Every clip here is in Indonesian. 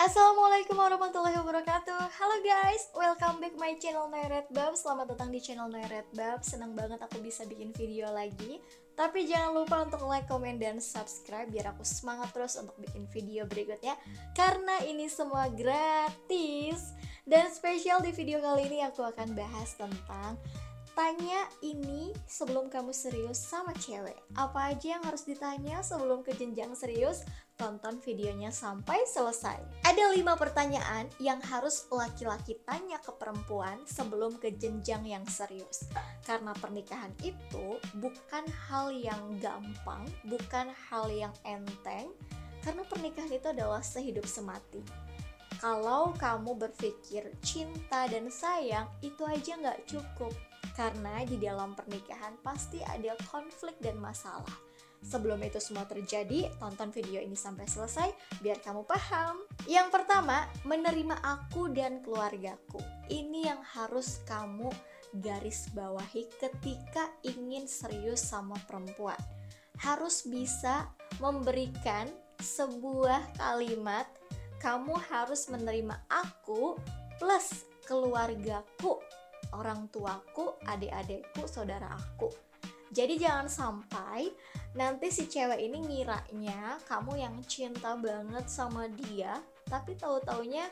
Assalamualaikum warahmatullahi wabarakatuh. Halo guys, welcome back my channel Noyredbab. Selamat datang di channel Noyredbab. Senang banget aku bisa bikin video lagi. Tapi jangan lupa untuk like, komen, dan subscribe biar aku semangat terus untuk bikin video berikutnya. Karena ini semua gratis. Dan spesial di video kali ini aku akan bahas tentang tanya ini sebelum kamu serius sama cewek. Apa aja yang harus ditanya sebelum ke jenjang serius? Tonton videonya sampai selesai. Ada 5 pertanyaan yang harus laki-laki tanya ke perempuan sebelum ke jenjang yang serius. Karena pernikahan itu bukan hal yang gampang, bukan hal yang enteng. Karena pernikahan itu adalah sehidup semati. Kalau kamu berpikir cinta dan sayang, itu aja nggak cukup. Karena di dalam pernikahan pasti ada konflik dan masalah. Sebelum itu semua terjadi, tonton video ini sampai selesai biar kamu paham. Yang pertama, menerima aku dan keluargaku. Ini yang harus kamu garis bawahi ketika ingin serius sama perempuan. Harus bisa memberikan sebuah kalimat, kamu harus menerima aku plus keluargaku, orang tuaku, adik-adikku, saudara aku. Jadi jangan sampai nanti si cewek ini ngiranya kamu yang cinta banget sama dia, tapi tahu-taunya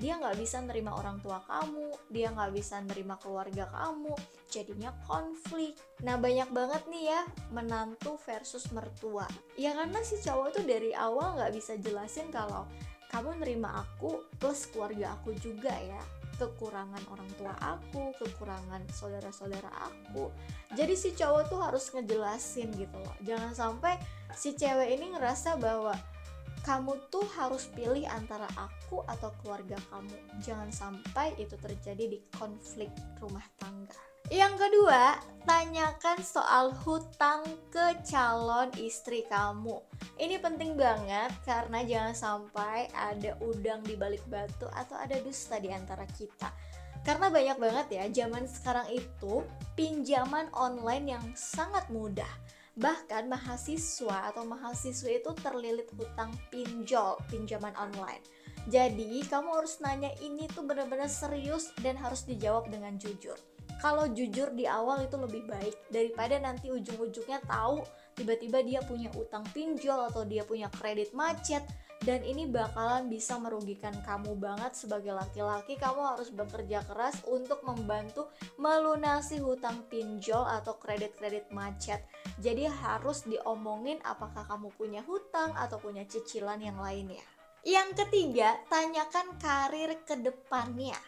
dia nggak bisa nerima orang tua kamu, dia nggak bisa nerima keluarga kamu, jadinya konflik. Nah banyak banget nih ya menantu versus mertua. Ya karena si cowok tuh dari awal nggak bisa jelasin kalau kamu nerima aku plus keluarga aku juga ya, kekurangan orang tua aku, kekurangan saudara-saudara aku. Jadi si cowok tuh harus ngejelasin gitu loh. Jangan sampai si cewek ini ngerasa bahwa kamu tuh harus pilih antara aku atau keluarga kamu. Jangan sampai itu terjadi di konflik rumah tangga. Yang kedua, tanyakan soal hutang ke calon istri kamu. Ini penting banget karena jangan sampai ada udang di balik batu atau ada dusta di antara kita. Karena banyak banget ya zaman sekarang itu pinjaman online yang sangat mudah. Bahkan mahasiswa atau mahasiswa itu terlilit hutang pinjol, pinjaman online. Jadi kamu harus nanya ini tuh benar-benar serius dan harus dijawab dengan jujur. Kalau jujur di awal itu lebih baik daripada nanti ujung-ujungnya tahu tiba-tiba dia punya utang pinjol atau dia punya kredit macet, dan ini bakalan bisa merugikan kamu banget sebagai laki-laki. Kamu harus bekerja keras untuk membantu melunasi hutang pinjol atau kredit-kredit macet. Jadi harus diomongin apakah kamu punya hutang atau punya cicilan yang lainnya. Yang ketiga, tanyakan karir ke depannya.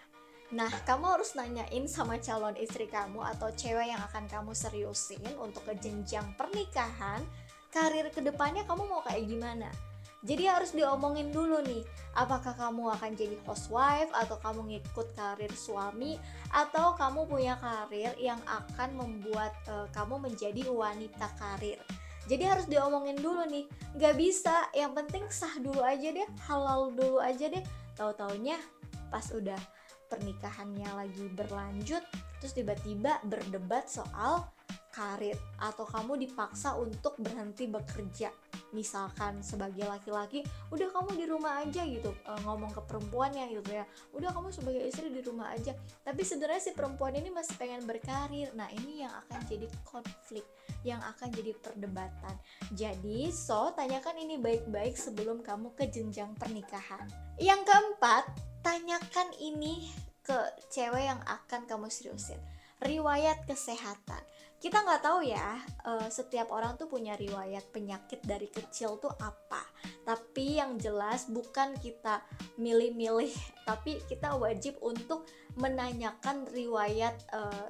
Nah, kamu harus nanyain sama calon istri kamu atau cewek yang akan kamu seriusin untuk ke jenjang pernikahan, karir kedepannya kamu mau kayak gimana. Jadi harus diomongin dulu nih, apakah kamu akan jadi housewife atau kamu ngikut karir suami, atau kamu punya karir yang akan membuat kamu menjadi wanita karir. Jadi harus diomongin dulu nih, gak bisa, yang penting sah dulu aja deh, halal dulu aja deh. Tahu-taunya pas udah pernikahannya lagi berlanjut terus tiba-tiba berdebat soal karir, atau kamu dipaksa untuk berhenti bekerja. Misalkan sebagai laki-laki, udah kamu di rumah aja gitu, ngomong ke perempuannya gitu ya, udah kamu sebagai istri di rumah aja, tapi sebenarnya si perempuan ini masih pengen berkarir. Nah ini yang akan jadi konflik, yang akan jadi perdebatan. Jadi tanyakan ini baik-baik sebelum kamu ke jenjang pernikahan. Yang keempat, tanyakan ini ke cewek yang akan kamu seriusin, riwayat kesehatan. Kita nggak tahu ya, setiap orang tuh punya riwayat penyakit dari kecil tuh apa. Tapi yang jelas bukan kita milih-milih, tapi kita wajib untuk menanyakan riwayat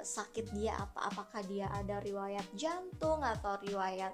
sakit dia apa. Apakah dia ada riwayat jantung atau riwayat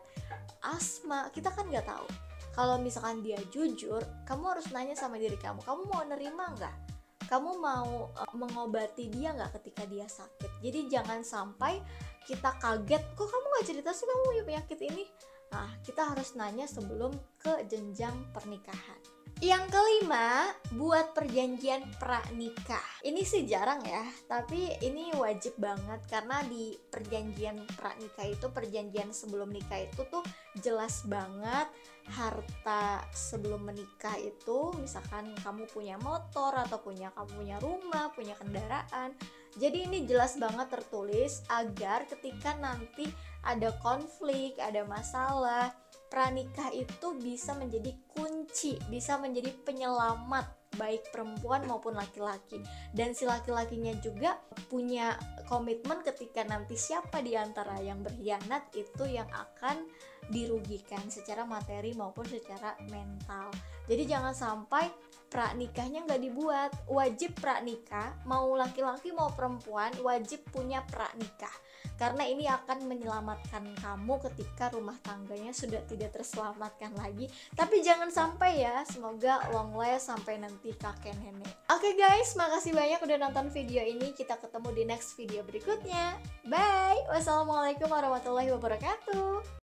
asma, kita kan nggak tahu. Kalau misalkan dia jujur, kamu harus nanya sama diri kamu mau nerima nggak? Kamu mau mengobati dia nggak ketika dia sakit? Jadi jangan sampai kita kaget, kok kamu nggak cerita sih kamu punya penyakit ini? Nah, kita harus nanya sebelum ke jenjang pernikahan. Yang kelima, buat perjanjian pranikah. Ini sih jarang ya, tapi ini wajib banget karena di perjanjian pranikah itu, perjanjian sebelum nikah itu tuh jelas banget harta sebelum menikah itu, misalkan kamu punya motor atau kamu punya rumah, punya kendaraan. Jadi ini jelas banget tertulis agar ketika nanti ada konflik, ada masalah, pranikah itu bisa menjadi kunci, bisa menjadi penyelamat baik perempuan maupun laki-laki. Dan si laki-lakinya juga punya komitmen ketika nanti siapa di antara yang berkhianat itu yang akan dirugikan secara materi maupun secara mental. Jadi jangan sampai pranikahnya nggak dibuat. Wajib pranikah, mau laki-laki mau perempuan wajib punya pranikah, karena ini akan menyelamatkan kamu ketika rumah tangganya sudah tidak terselamatkan lagi. Tapi jangan sampai ya, semoga long last sampai nanti kakek nenek. Oke guys, makasih banyak udah nonton video ini. Kita ketemu di next video berikutnya. Bye. Wassalamualaikum warahmatullahi wabarakatuh.